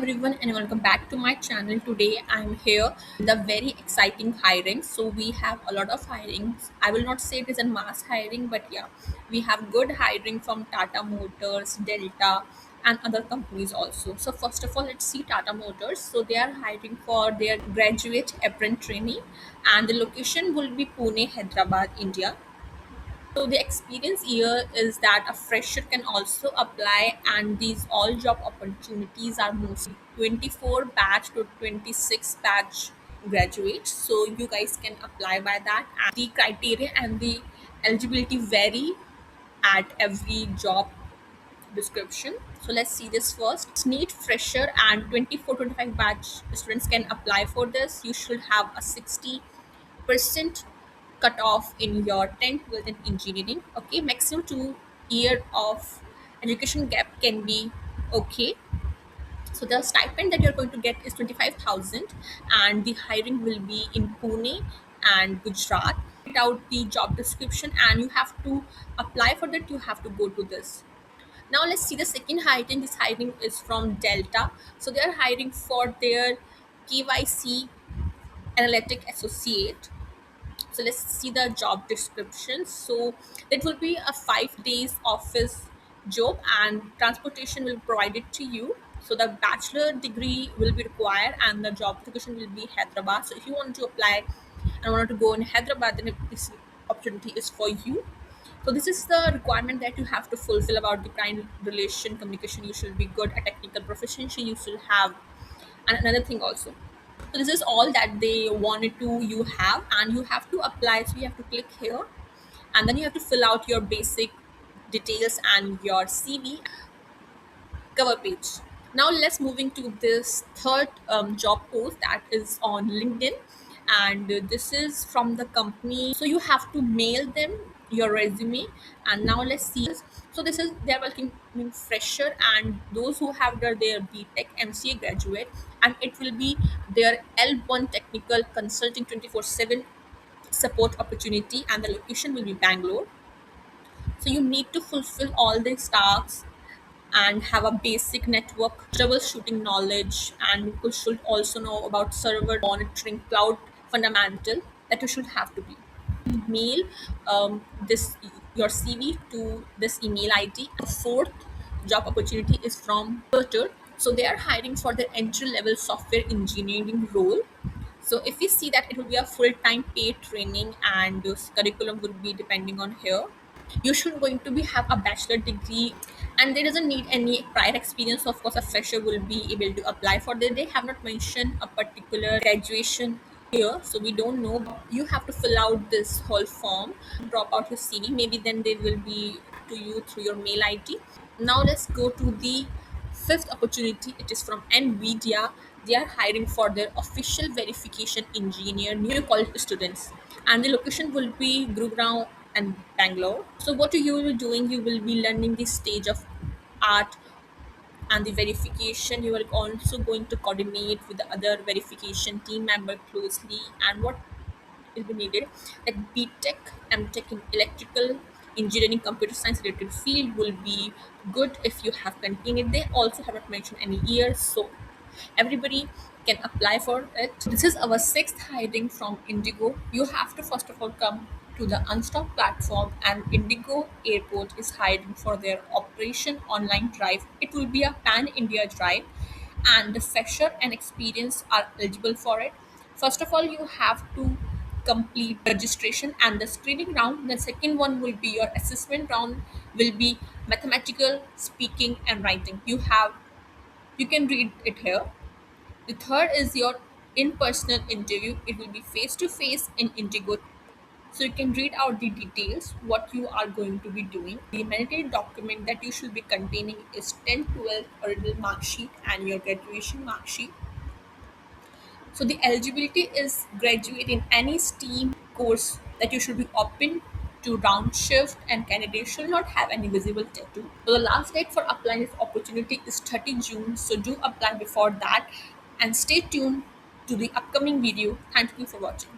everyone and welcome back to my channel. Today I'm here with a very exciting hiring. So we have a lot of hirings. I will not say it is a mass hiring, but yeah, we have good hiring from Tata Motors, Delta, and other companies also. So first of all, let's see Tata Motors. So they are hiring for their graduate apprentice trainee, and the location will be Pune, Hyderabad, India. So the experience here is that a fresher can also apply, and these all job opportunities are mostly 24 batch to 26 batch graduates. So you guys can apply by that. And the criteria and the eligibility vary at every job description. So let's see this first. Neat fresher and 24-25 batch students can apply for this. You should have a 60% cut off in your 10th with an engineering. Okay, maximum 2 year of education gap can be okay. So the stipend that you're going to get is 25,000, and the hiring will be in Pune and Gujarat. Write out the job description and you have to apply for that. You have to go to this. Now let's see the second hiring. This hiring is from Delta. So they are hiring for their KYC analytic associate. So let's see the job description. So it will be a 5 days office job, and transportation will be provided to you. So the bachelor degree will be required, and the job location will be Hyderabad. So if you want to apply and want to go in Hyderabad, then this opportunity is for you. So this is the requirement that you have to fulfill about the client relation communication. You should be good at technical proficiency. You should have, and another thing also. So this is all that they wanted to you have, and you have to apply. So you have to click here, and then you have to fill out your basic details and your CV cover page. Now let's moving to this third job post that is on LinkedIn, and this is from the company. So you have to mail them your resume, and now let's see this. So this is they're welcoming fresher and those who have their BTech MCA graduate, and it will be their L1 technical consulting 24/7 support opportunity, and the location will be Bangalore. So you need to fulfill all these tasks and have a basic network troubleshooting knowledge, and you should also know about server monitoring, cloud fundamental that you should have to be. Mail this your CV to this email ID. The fourth job opportunity is from Twitter. So they are hiring for the entry level software engineering role. So if we see that it will be a full-time paid training, and this curriculum will be depending on here. You should going to be have a bachelor degree, and there doesn't need any prior experience. Of course, a fresher will be able to apply for that. They have not mentioned a particular graduation here, so we don't know. You have to fill out this whole form, drop out your CV. Maybe then they will be to you through your mail ID. Now let's go to the fifth opportunity. It is from NVIDIA. They are hiring for their official verification engineer new college students, and the location will be Gurugram and Bangalore. So what you will be doing, you will be learning the stage of art and the verification. You are also going to coordinate with the other verification team member closely, and what will be needed, like BTech, MTech in electrical engineering, computer science related field will be good if you have continued. They also haven't mentioned any years, so everybody can apply for it. This is our sixth hiring from Indigo. You have to first of all come to the Unstock platform, and Indigo Airport is hiring for their operation online drive. It will be a pan India drive, and the fresher and experience are eligible for it. First of all, you have to complete registration and the screening round. The second one will be your assessment round, will be mathematical, speaking, and writing. You can read it here. The third is your in-person interview. It will be face-to-face in Indigo. So you can read out the details, what you are going to be doing. The mandatory document that you should be containing is 10, 12 original mark sheet and your graduation mark sheet. So the eligibility is graduate in any STEAM course that you should be open to round shift, and candidate should not have any visible tattoo. So the last date for applying this opportunity is 30 June. So do apply before that, and stay tuned to the upcoming video. Thank you for watching.